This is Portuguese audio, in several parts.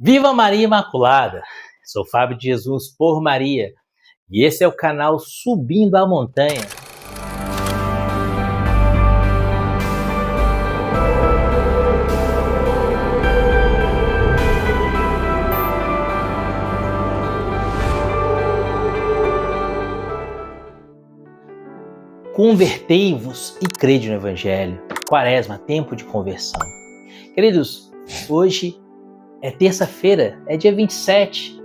Viva Maria Imaculada! Sou Fábio de Jesus por Maria e esse é o canal Subindo a Montanha. Convertei-vos e crede no Evangelho. Quaresma, tempo de conversão. Queridos, hoje é terça-feira, é dia 27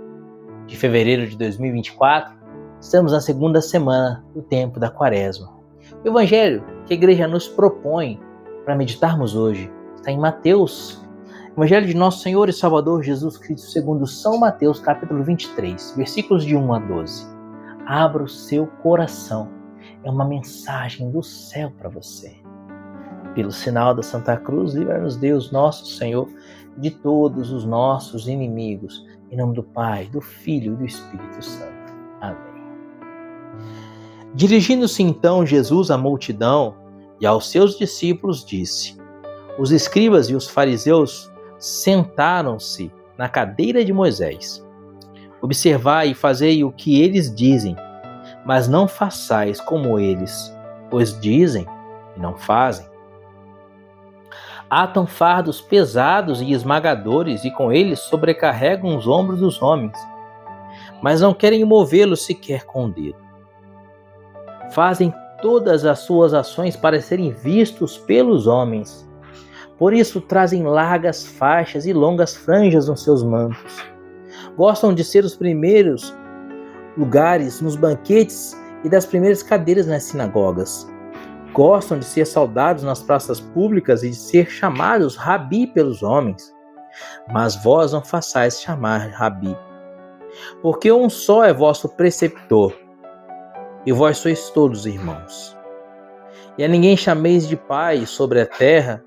de fevereiro de 2024. Estamos na segunda semana do tempo da Quaresma. O Evangelho que a Igreja nos propõe para meditarmos hoje está em Mateus, Evangelho de Nosso Senhor e Salvador Jesus Cristo segundo São Mateus, capítulo 23, versículos de 1 a 12. Abra o seu coração. É uma mensagem do céu para você. Pelo sinal da Santa Cruz, livra-nos Deus, nosso Senhor, de todos os nossos inimigos. Em nome do Pai, do Filho e do Espírito Santo. Amém. Dirigindo-se então Jesus à multidão e aos seus discípulos, disse: Os escribas e os fariseus sentaram-se na cadeira de Moisés. Observai e fazei o que eles dizem, mas não façais como eles, pois dizem e não fazem. Atam fardos pesados e esmagadores e com eles sobrecarregam os ombros dos homens, mas não querem movê-los sequer com o dedo. Fazem todas as suas ações para serem vistos pelos homens. Por isso trazem largas faixas e longas franjas nos seus mantos. Gostam de ser os primeiros lugares nos banquetes e das primeiras cadeiras nas sinagogas. Gostam de ser saudados nas praças públicas e de ser chamados Rabi pelos homens. Mas vós não façais chamar Rabi, porque um só é vosso preceptor, e vós sois todos irmãos. E a ninguém chameis de Pai sobre a terra,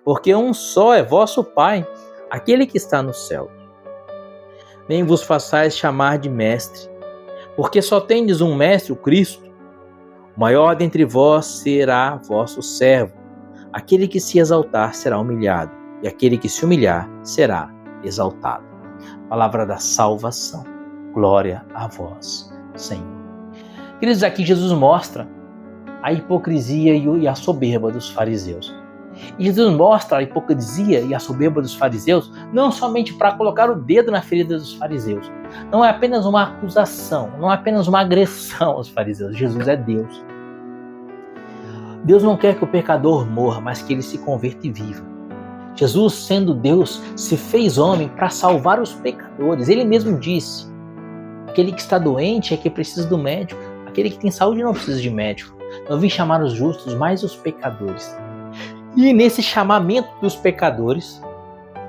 porque um só é vosso Pai, aquele que está no céu. Nem vos façais chamar de Mestre, porque só tendes um Mestre, o Cristo. O maior dentre vós será vosso servo. Aquele que se exaltar será humilhado, e aquele que se humilhar será exaltado. Palavra da salvação. Glória a vós, Senhor. Queridos, aqui Jesus mostra a hipocrisia e a soberba dos fariseus. E Jesus mostra a hipocrisia e a soberba dos fariseus não somente para colocar o dedo na ferida dos fariseus. Não é apenas uma acusação, não é apenas uma agressão aos fariseus. Jesus é Deus. Deus não quer que o pecador morra, mas que ele se converta e viva. Jesus, sendo Deus, se fez homem para salvar os pecadores. Ele mesmo disse: aquele que está doente é que precisa do médico. Aquele que tem saúde não precisa de médico. Não vim chamar os justos, mas os pecadores. E nesse chamamento dos pecadores,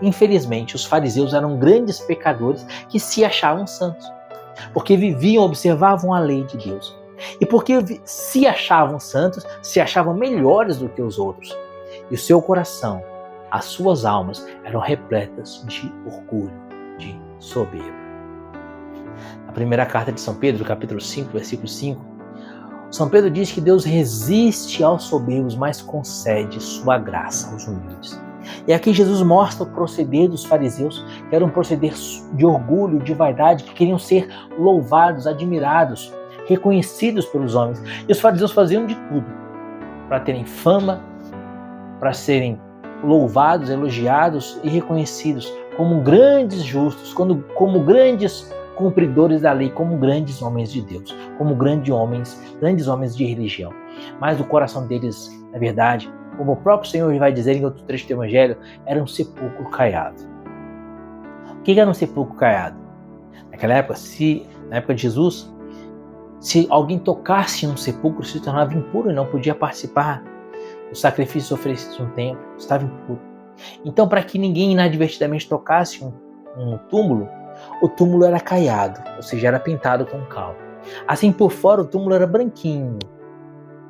infelizmente, os fariseus eram grandes pecadores que se achavam santos, porque viviam, observavam a lei de Deus. E porque se achavam santos, se achavam melhores do que os outros. E o seu coração, as suas almas, eram repletas de orgulho, de soberba. Na primeira carta de São Pedro, capítulo 5, versículo 5, São Pedro diz que Deus resiste aos soberbos, mas concede sua graça aos humildes. E aqui Jesus mostra o proceder dos fariseus, que era um proceder de orgulho, de vaidade, que queriam ser louvados, admirados, reconhecidos pelos homens. E os fariseus faziam de tudo para terem fama, para serem louvados, elogiados e reconhecidos como grandes justos, como grandes cumpridores da lei, como grandes homens de Deus, como grandes homens de religião. Mas o coração deles, na verdade, como o próprio Senhor vai dizer em outro trecho do Evangelho, era um sepulcro caiado. O que era um sepulcro caiado? Naquela época, na época de Jesus, se alguém tocasse um sepulcro, se tornava impuro e não podia participar dos sacrifícios oferecidos no templo, estava impuro. Então, para que ninguém inadvertidamente tocasse um túmulo, o túmulo era caiado, ou seja, era pintado com cal. Assim, por fora, o túmulo era branquinho,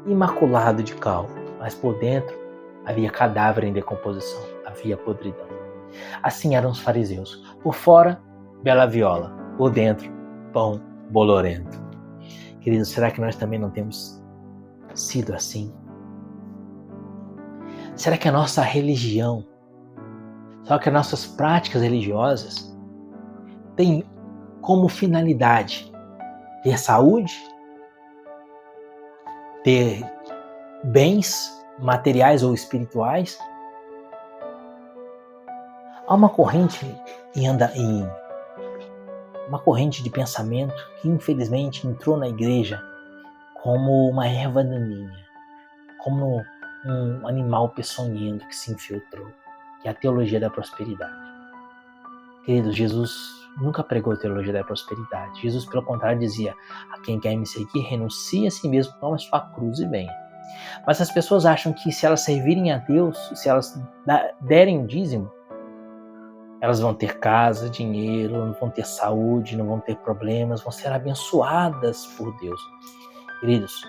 imaculado de cal, mas por dentro havia cadáver em decomposição, havia podridão. Assim eram os fariseus. Por fora, bela viola, por dentro, pão bolorento. Queridos, será que nós também não temos sido assim? Será que a nossa religião, será que as nossas práticas religiosas tem como finalidade ter saúde, ter bens materiais ou espirituais. Há uma corrente uma corrente de pensamento que infelizmente entrou na igreja como uma erva daninha, como um animal peçonhento que se infiltrou, que é a teologia da prosperidade. Queridos, Jesus nunca pregou a teologia da prosperidade. Jesus, pelo contrário, dizia: a quem quer me seguir, renuncie a si mesmo, tome a sua cruz e venha. Mas as pessoas acham que se elas servirem a Deus, se elas derem o dízimo, elas vão ter casa, dinheiro, não vão ter saúde, não vão ter problemas, vão ser abençoadas por Deus. Queridos,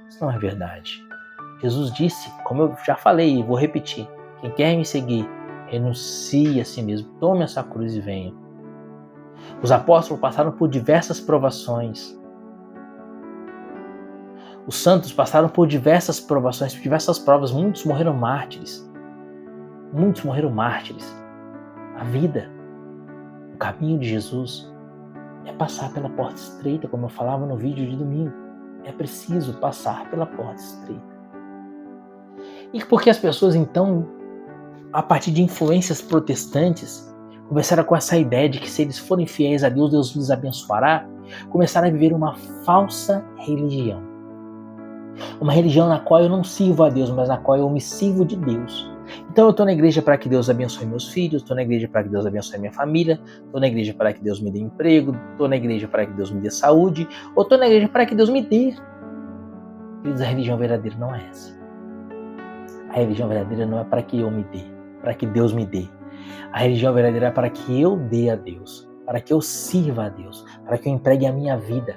isso não é verdade. Jesus disse, como eu já falei e vou repetir: quem quer me seguir, renuncie a si mesmo, tome a sua cruz e venha. Os apóstolos passaram por diversas provações. Os santos passaram por diversas provações, por diversas provas. Muitos morreram mártires. Muitos morreram mártires. A vida, o caminho de Jesus é passar pela porta estreita, como eu falava no vídeo de domingo. É preciso passar pela porta estreita. E porque as pessoas, então, a partir de influências protestantes, começaram com essa ideia de que se eles forem fiéis a Deus, Deus lhes abençoará, começaram a viver uma falsa religião. Uma religião na qual eu não sirvo a Deus, mas na qual eu me sirvo de Deus. Então eu estou na igreja para que Deus abençoe meus filhos, estou na igreja para que Deus abençoe minha família, estou na igreja para que Deus me dê emprego, estou na igreja para que Deus me dê saúde, ou estou na igreja para que Deus me dê. Queridos, a religião verdadeira não é essa. A religião verdadeira não é para que eu me dê, para que Deus me dê. A religião verdadeira é para que eu dê a Deus, para que eu sirva a Deus, para que eu entregue a minha vida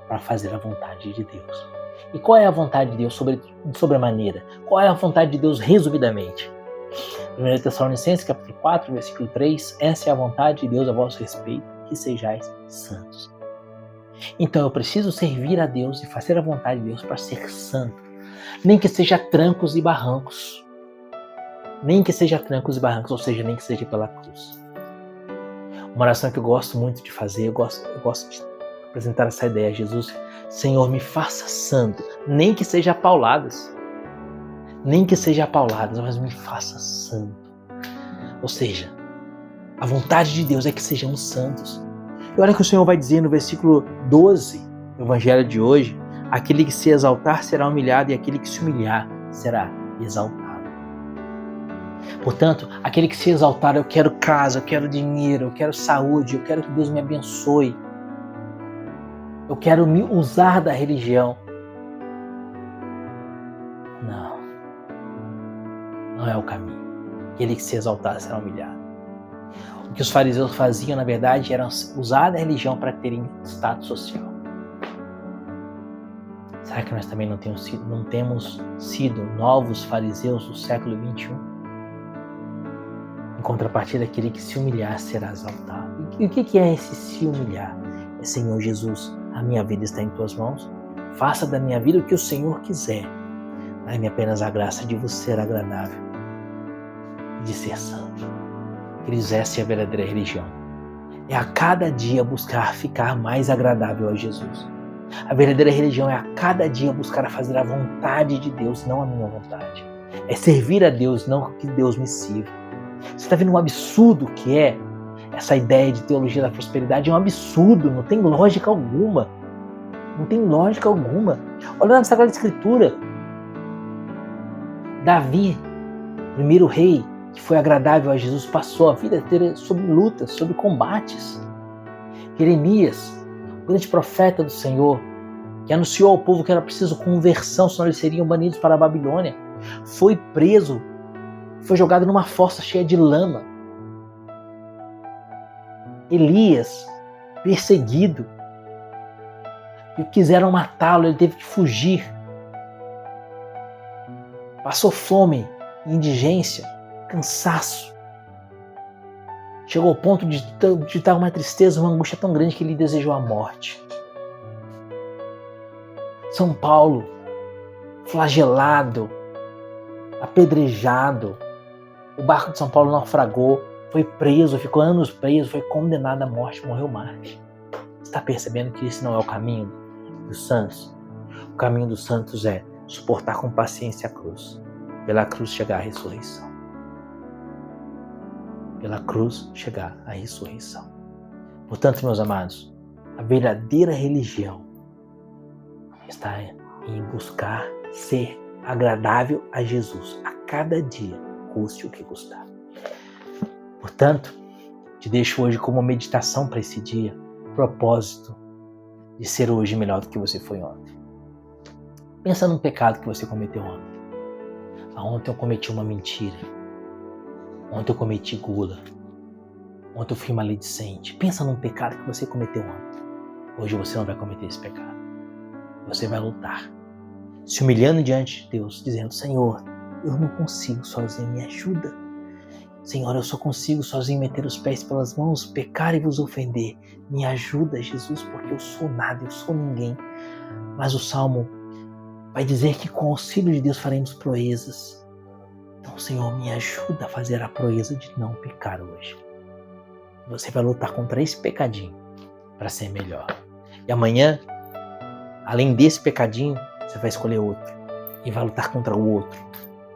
para fazer a vontade de Deus. E qual é a vontade de Deus sobre a maneira? Qual é a vontade de Deus resumidamente? 1 Tessalonicenses capítulo 4, versículo 3, essa é a vontade de Deus a vosso respeito, que sejais santos. Então eu preciso servir a Deus e fazer a vontade de Deus para ser santo. Nem que seja trancos e barrancos. Nem que seja trancos e barrancos, ou seja, nem que seja pela cruz. Uma oração que eu gosto muito de fazer, eu gosto de apresentar essa ideia a Jesus: Senhor, me faça santo, nem que seja a pauladas. Nem que seja a pauladas, mas me faça santo. Ou seja, a vontade de Deus é que sejamos santos. E olha o que o Senhor vai dizer no versículo 12 do Evangelho de hoje: aquele que se exaltar será humilhado, e aquele que se humilhar será exaltado. Portanto, aquele que se exaltar, eu quero casa, eu quero dinheiro, eu quero saúde, eu quero que Deus me abençoe, eu quero me usar da religião. Não é o caminho. Aquele que se exaltar será humilhado. O que os fariseus faziam, na verdade, era usar da religião para terem status social. Será que nós também não temos sido novos fariseus do século XXI? Em contrapartida, aquele que se humilhar será exaltado. E o que é esse se humilhar? É: Senhor Jesus, a minha vida está em tuas mãos. Faça da minha vida o que o Senhor quiser. Dai-me apenas a graça de vos ser agradável e de ser santo. Queridos, essa é a verdadeira religião. É a cada dia buscar ficar mais agradável a Jesus. A verdadeira religião é a cada dia buscar fazer a vontade de Deus, não a minha vontade. É servir a Deus, não que Deus me sirva. Você está vendo um absurdo que é essa ideia de teologia da prosperidade? É um absurdo, não tem lógica alguma. Não tem lógica alguma. Olha na Sagrada Escritura. Davi, primeiro rei que foi agradável a Jesus, passou a vida inteira sobre lutas, sobre combates. Jeremias, o grande profeta do Senhor, que anunciou ao povo que era preciso conversão, senão eles seriam banidos para a Babilônia, foi preso, foi jogado numa fossa cheia de lama. Elias, perseguido, e quiseram matá-lo, ele teve que fugir. Passou fome, indigência, cansaço. Chegou ao ponto de estar uma tristeza, uma angústia tão grande que ele desejou a morte. São Paulo, flagelado, apedrejado. O barco de São Paulo naufragou. foi preso, ficou anos preso, foi condenado à morte, morreu mártir. Está percebendo que esse não é o caminho dos santos? O caminho dos santos é suportar com paciência a cruz. Pela cruz chegar à ressurreição. Pela cruz chegar à ressurreição. Portanto, meus amados, a verdadeira religião está em buscar ser agradável a Jesus a cada dia, custe o que custar. Portanto, te deixo hoje como meditação para esse dia, o propósito de ser hoje melhor do que você foi ontem. Pensa num pecado que você cometeu ontem. Ontem eu cometi uma mentira. Ontem eu cometi gula. Ontem eu fui maledicente. Pensa num pecado que você cometeu ontem. Hoje você não vai cometer esse pecado. Você vai lutar, se humilhando diante de Deus, dizendo: Senhor, eu não consigo sozinho, me ajuda. Senhor, eu só consigo sozinho meter os pés pelas mãos, pecar e vos ofender. Me ajuda, Jesus, porque eu sou nada, eu sou ninguém. Mas o Salmo vai dizer que com o auxílio de Deus faremos proezas. Então, Senhor, me ajuda a fazer a proeza de não pecar hoje. Você vai lutar contra esse pecadinho para ser melhor. E amanhã, além desse pecadinho, você vai escolher outro. E vai lutar contra o outro.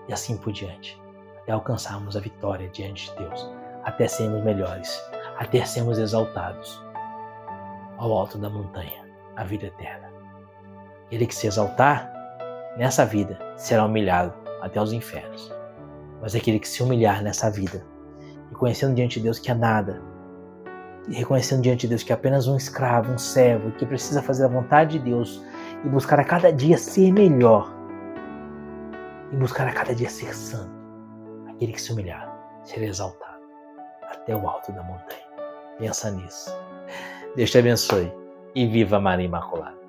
E assim por diante. Até alcançarmos a vitória diante de Deus. Até sermos melhores. Até sermos exaltados ao alto da montanha. A vida eterna. Ele que se exaltar nessa vida será humilhado até os infernos. Mas aquele que se humilhar nessa vida, reconhecendo diante de Deus que é nada, e reconhecendo diante de Deus que é apenas um escravo, um servo, que precisa fazer a vontade de Deus e buscar a cada dia ser melhor, e buscar a cada dia ser santo, aquele que se humilhar será exaltado até o alto da montanha. Pensa nisso. Deus te abençoe e viva Maria Imaculada.